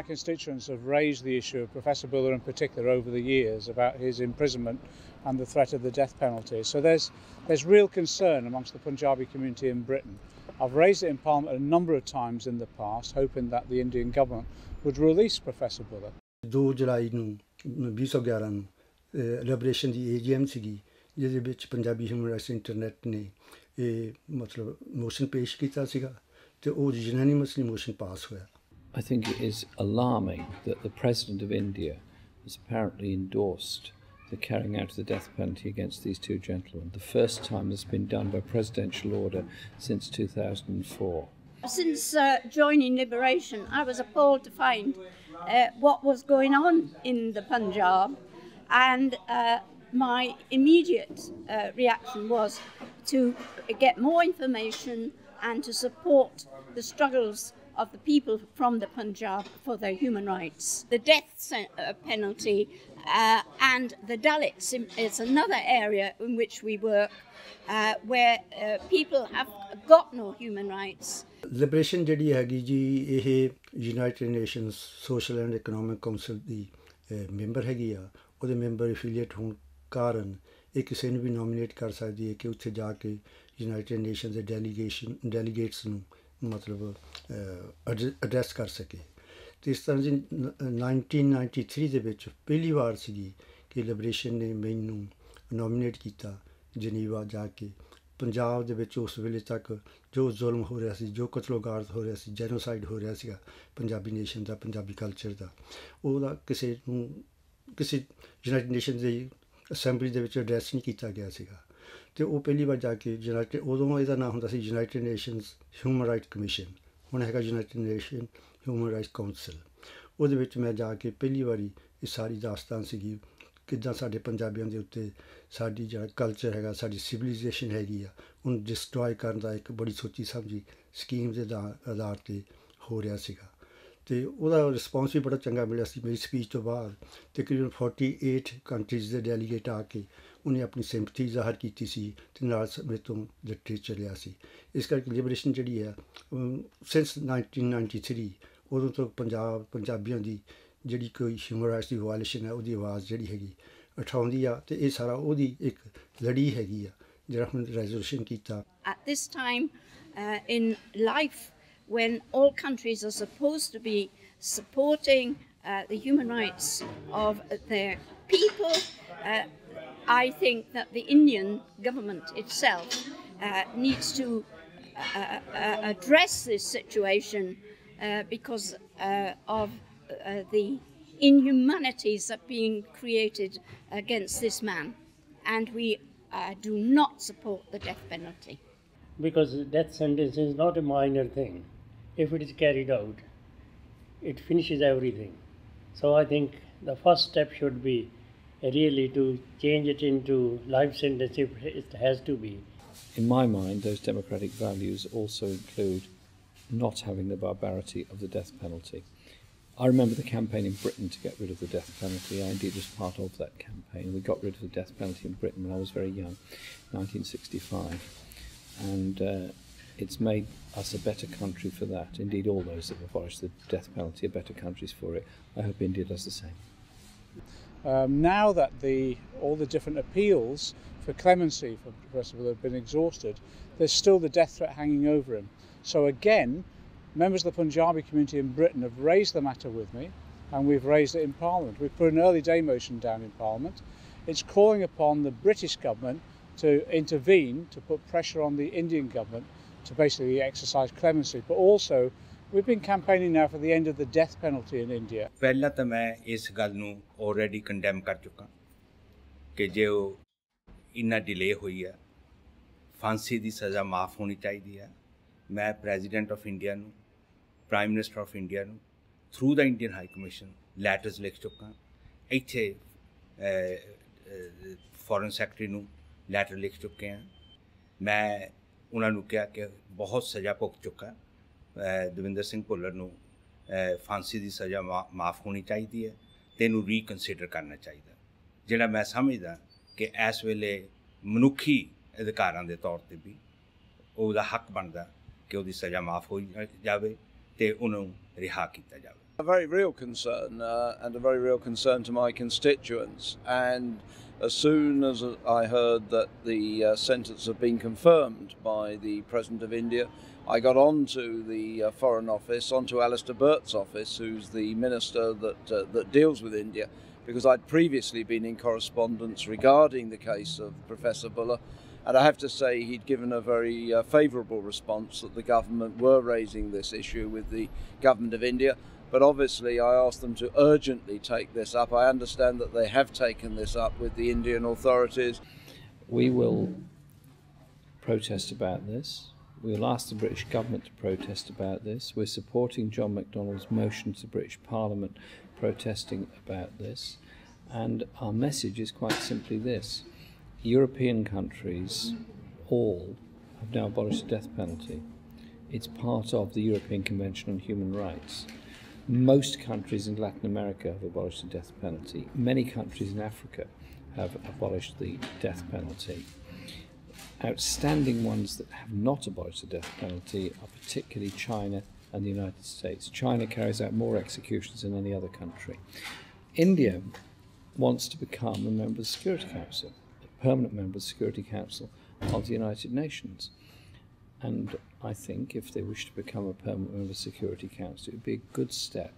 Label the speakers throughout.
Speaker 1: my constituents have raised the issue of Professor Bhullar in particular over the years about his imprisonment and the threat of the death penalty. So there's real concern amongst the Punjabi community in Britain. I've raised it in Parliament a number of times in the past, hoping that the Indian government would release Professor Bhullar.
Speaker 2: 2 ਜੁਲਾਈ ਨੂੰ 2011 ਨੂੰ liberation ਦੀ AGM ਸੀਗੀ, ਜਿਹਦੇ ਵਿੱਚ Punjabi human rights internet ਨੇ ਇਹ ਮਤਲਬ motion ਪੇਸ਼ ਕੀਤਾ ਸੀਗਾ ਤੇ ਉਹ ਯੂਨੈਨਿਮਸਲੀ ਮੋਸ਼ਨ ਪਾਸ ਹੋਇਆ.
Speaker 3: I think it is alarming that the President of India has apparently endorsed the carrying out of the death penalty against these two gentlemen, the first time that's been done by presidential order since 2004.
Speaker 4: Since joining Liberation, I was appalled to find what was going on in the Punjab, and my immediate reaction was to get more information and to support the struggles of the people from the Punjab for their human rights. The death penalty and the Dalits is another area in which we work, where people have got no human rights.
Speaker 2: Liberation ਜਿਹੜੀ ਹੈਗੀ ਜੀ ਇਹ United nations social and economic council the member ਹੈਗੀ ਆ. ਉਹਦੇ member affiliate ਹੋਣ ਕਾਰਨ ਇਹ ਕਿਸੇ ਨੂੰ ਵੀ ਨੋਮੀਨੇਟ ਕਰ ਸਕਦੀ ਹੈ ਕਿ ਉੱਥੇ ਜਾ ਕੇ ਯੂਨਾਈਟਿਡ ਨੇਸ਼ਨਸ ਦੇ ਡੈਲੀਗੇਟਸ ਨੂੰ ਮਤਲਬ ਐਡਰੈਸ ਕਰ ਸਕੇ. ਅਤੇ ਇਸ ਤਰ੍ਹਾਂ ਜੀ 1993 ਦੇ ਵਿੱਚ ਪਹਿਲੀ ਵਾਰ ਸੀਗੀ ਕਿ ਲਿਬਰੇਸ਼ਨ ਨੇ ਮੈਨੂੰ ਨੋਮੀਨੇਟ ਕੀਤਾ ਜਨੀਵਾ ਜਾ ਕੇ. ਪੰਜਾਬ ਦੇ ਵਿੱਚ ਉਸ ਵੇਲੇ ਤੱਕ ਜੋ ਜ਼ੁਲਮ ਹੋ ਰਿਹਾ ਸੀ, ਜੋ ਕਤਲੋਗਾਰਤ ਹੋ ਰਿਹਾ ਸੀ, ਜੈਨੋਸਾਈਡ ਹੋ ਰਿਹਾ ਸੀਗਾ ਪੰਜਾਬੀ ਨੇਸ਼ਨ ਦਾ, ਪੰਜਾਬੀ ਕਲਚਰ ਦਾ, ਉਹਦਾ ਕਿਸੇ ਯੂਨਾਈਟਿਡ ਨੇਸ਼ਨ ਦੀ ਅਸੈਂਬਲੀ ਦੇ ਵਿੱਚ ਐਡਰੈਸ ਨਹੀਂ ਕੀਤਾ ਗਿਆ ਸੀਗਾ. ਅਤੇ ਉਹ ਪਹਿਲੀ ਵਾਰ ਜਾ ਕੇ ਉਦੋਂ ਇਹਦਾ ਨਾਂ ਹੁੰਦਾ ਸੀ United Nations Human Rights Commission, ਹੁਣ ਹੈਗਾ United Nation Human Rights Council. ਉਹਦੇ ਵਿੱਚ ਮੈਂ ਜਾ ਕੇ ਪਹਿਲੀ ਵਾਰੀ ਇਹ ਸਾਰੀ ਦਾਸਤਾਨ ਸੀਗੀ ਕਿੱਦਾਂ ਸਾਡੇ ਪੰਜਾਬੀਆਂ ਦੇ ਉੱਤੇ ਸਾਡੀ ਜਿਹੜਾ ਕਲਚਰ ਹੈਗਾ, ਸਾਡੀ ਸਿਵਿਲਾਈਜੇਸ਼ਨ ਹੈਗੀ ਆ, ਉਹਨੂੰ ਡਿਸਟਰੋਏ ਕਰਨ ਦਾ ਇੱਕ ਬੜੀ ਸੋਚੀ ਸਮਝੀ ਸਕੀਮ ਦੇ ਆਧਾਰ 'ਤੇ ਹੋ ਰਿਹਾ ਸੀਗਾ. ਅਤੇ ਉਹਦਾ ਰਿਸਪੌਂਸ ਵੀ ਬੜਾ ਚੰਗਾ ਮਿਲਿਆ ਸੀ. ਮੇਰੀ ਸਪੀਚ ਤੋਂ ਬਾਅਦ ਤਕਰੀਬਨ 48 ਕੰਟਰੀਜ਼ ਦੇ ਡੈਲੀਗੇਟ ਆ ਕੇ ਉਹਨੇ ਆਪਣੀ ਸਿੰਪਥੀ ਜ਼ਾਹਰ ਕੀਤੀ ਸੀ ਅਤੇ ਨਾਲ ਮੇਰੇ ਤੋਂ ਲਿਟਰੇਚਰ ਲਿਆ ਸੀ. ਇਸ ਕਰਕੇ ਲਿਬਰੇਸ਼ਨ ਜਿਹੜੀ ਆ ਸਿੰਸ 1993 ਉਦੋਂ ਤੋਂ ਪੰਜਾਬੀਆਂ ਦੀ ਜਿਹੜੀ ਕੋਈ ਹਿਊਮਨ ਰਾਈਟਸ ਦੀ ਵਾਇਲੇਸ਼ਨ ਹੈ ਉਹਦੀ ਆਵਾਜ਼ ਜਿਹੜੀ ਹੈਗੀ ਉਠਾਉਂਦੀ ਆ. ਅਤੇ ਇਹ ਸਾਰਾ ਉਹਦੀ ਇੱਕ ਲੜੀ ਹੈਗੀ ਆ ਜਿਹੜਾ ਹੁਣ ਰੈਜ਼ੋਲੂਸ਼ਨ ਕੀਤਾ.
Speaker 4: At this time in life, when all countries are supposed to be supporting the human rights of their people, I think that the Indian government itself needs to address this situation because of the inhumanities that are being created against this man, and we do not support the death penalty.
Speaker 5: Because the death sentence is not a minor thing. If it is carried out, it finishes everything. So I think the first step should be really to change it into life sentence if it has to be.
Speaker 3: In my mind, those democratic values also include not having the barbarity of the death penalty. I remember the campaign in Britain to get rid of the death penalty. I indeed was part of that campaign. We got rid of the death penalty in Britain when I was very young, 1965. And it's made us a better country for that. Indeed, all those that have abolished the death penalty are better countries for it. I hope India does the same.
Speaker 1: Now that all the different appeals for clemency for Professor Bhullar have been exhausted, there's still the death threat hanging over him. So again, members of the Punjabi community in Britain have raised the matter with me, and we've raised it in Parliament. We've put an early day motion down in Parliament. It's calling upon the British government to intervene, to put pressure on the Indian government to basically exercise clemency. But also, we've been campaigning now for the end of the death penalty in India.
Speaker 6: ਪਹਿਲਾਂ ਤਾਂ ਮੈਂ ਇਸ ਗੱਲ ਨੂੰ already condemn ਕਰ ਚੁੱਕਾ ਕਿ ਜੇ ਉਹ ਇੰਨਾ ਡਿਲੇ ਹੋਈ ਹੈ, ਫਾਂਸੀ ਦੀ ਸਜ਼ਾ ਮਾਫ ਹੋਣੀ ਚਾਹੀਦੀ ਹੈ. ਮੈਂ ਪ੍ਰੈਜ਼ੀਡੈਂਟ ਆਫ ਇੰਡੀਆ ਨੂੰ, ਪ੍ਰਾਈਮ ਮਿਨਿਸਟਰ ਆਫ ਇੰਡੀਆ ਨੂੰ ਥਰੂ ਦਾ ਇੰਡੀਅਨ ਹਾਈ ਕਮਿਸ਼ਨ ਲੈਟਰਸ ਲਿਖ ਚੁੱਕਾ. ਇੱਥੇ ਫੋਰਨ ਸੈਕਟਰੀ ਨੂੰ ਲੈਟਰ ਲਿਖ ਚੁੱਕੇ ਹਾਂ. ਮੈਂ ਉਹਨਾਂ ਨੂੰ ਕਿਹਾ ਕਿ ਬਹੁਤ ਸਜ਼ਾ ਭੁਗਤ ਚੁੱਕਾ. ਦਵਿੰਦਰ ਸਿੰਘ ਭੁੱਲਰ ਨੂੰ ਫਾਂਸੀ ਦੀ ਸਜ਼ਾ ਮਾਫ ਹੋਣੀ ਚਾਹੀਦੀ ਹੈ ਅਤੇ ਇਹਨੂੰ ਰੀਕਨਸੀਡਰ ਕਰਨਾ ਚਾਹੀਦਾ, ਜਿਹੜਾ ਮੈਂ ਸਮਝਦਾ ਕਿ ਇਸ ਵੇਲੇ ਮਨੁੱਖੀ ਅਧਿਕਾਰਾਂ ਦੇ ਤੌਰ 'ਤੇ ਵੀ ਉਹਦਾ ਹੱਕ ਬਣਦਾ ਕਿ ਉਹਦੀ ਸਜ਼ਾ ਮਾਫ ਹੋ ਜਾਵੇ ਅਤੇ ਉਹਨੂੰ ਰਿਹਾ ਕੀਤਾ ਜਾਵੇ.
Speaker 7: A very real concern and a very real concern to my constituents, and as soon as I heard that the sentence had been confirmed by the President of India, I got on to the Foreign Office, onto Alistair Burt's office, who's the minister that deals with India, because I'd previously been in correspondence regarding the case of Professor Bhullar, and I have to say he'd given a very favourable response that the government were raising this issue with the government of India. But obviously I asked them to urgently take this up. I understand that they have taken this up with the Indian authorities.
Speaker 3: We will protest about this. We'll ask the British government to protest about this. We're supporting John McDonnell's motion to the British Parliament protesting about this. And our message is quite simply this. European countries all have now abolished the death penalty. It's part of the European Convention on Human Rights. Most countries in Latin America have abolished the death penalty. Many countries in Africa have abolished the death penalty. Outstanding ones that have not abolished the death penalty are particularly China and the United States. China carries out more executions than any other country. India wants to become a member of the Security Council, a permanent member of the Security Council of the United Nations. And I think if they wish to become a permanent member of the Security Council, it would be a good step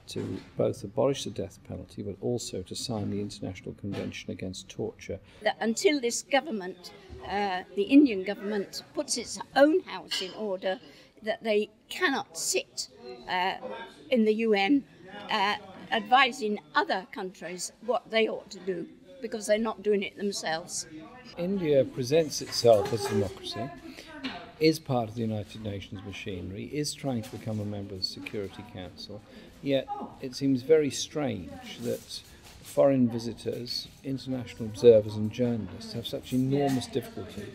Speaker 3: to both abolish the death penalty, but also to sign the International Convention Against Torture.
Speaker 4: Until this government, the Indian government, puts its own house in order, that they cannot sit in the UN advising other countries what they ought to do, because they're not doing it themselves.
Speaker 3: India presents itself as a democracy, is part of the United Nations machinery, is trying to become a member of the Security Council, yet it seems very strange that foreign visitors, international observers and journalists have such enormous difficulty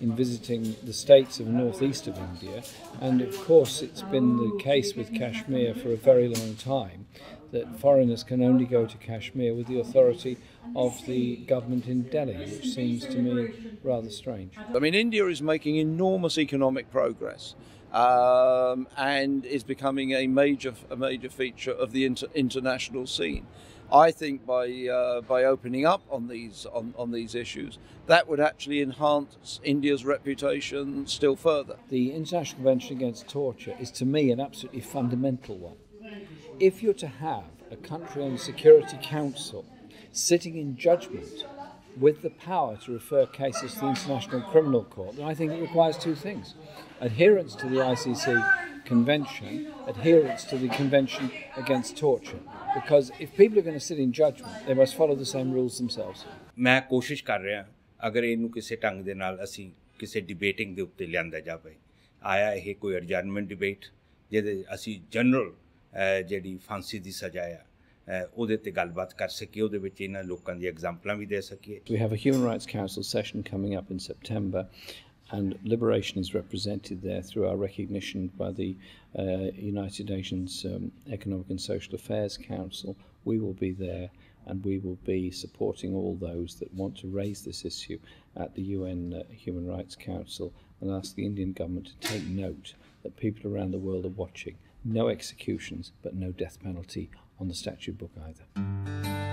Speaker 3: in visiting the states of the northeast of India, and of course it's been the case with Kashmir for a very long time that foreigners can only go to Kashmir with the authority of the government in Delhi, which seems to me rather strange.
Speaker 7: I mean, India is making enormous economic progress and is becoming a major feature of the international scene. I think by opening up on these issues, that would actually enhance India's reputation still further.
Speaker 3: The International Convention Against Torture is, to me, an absolutely fundamental one. If you're to have a country on the Security Council sitting in judgment with the power to refer cases to the International Criminal Court, then I think it requires two things: adherence to the ICC Convention, adherence to the Convention Against Torture. Because if people are going to sit in judgment, they must follow the same rules themselves.
Speaker 6: मैं कोशिश कर रहा अगर इनू किसी ढंग दे नाल असी किसी डिबेटिंग दे उत्ते लियांदा जावे आया यह कोई एडजर्नमेंट डिबेट जिहदे असी जनरल ਜਿਹੜੀ फांसी ਦੀ सज़ा ਆ ਉਹਦੇ ਤੇ ਗੱਲਬਾਤ ਕਰ ਸਕੀਏ ਉਹਦੇ ਵਿੱਚ ਇਹਨਾਂ ਲੋਕਾਂ ਦੀ ਐਗਜ਼ਾਮਪਲਾਂ ਵੀ ਦੇ ਸਕੀਏ.
Speaker 3: We have a Human Rights Council session coming up in September, and liberation is represented there through our recognition by the United Nations Economic and Social Affairs Council. We will be there, and we will be supporting all those that want to raise this issue at the UN Human Rights Council, and ask the Indian government to take note that people around the world are watching. No executions, but no death penalty on the statute book either.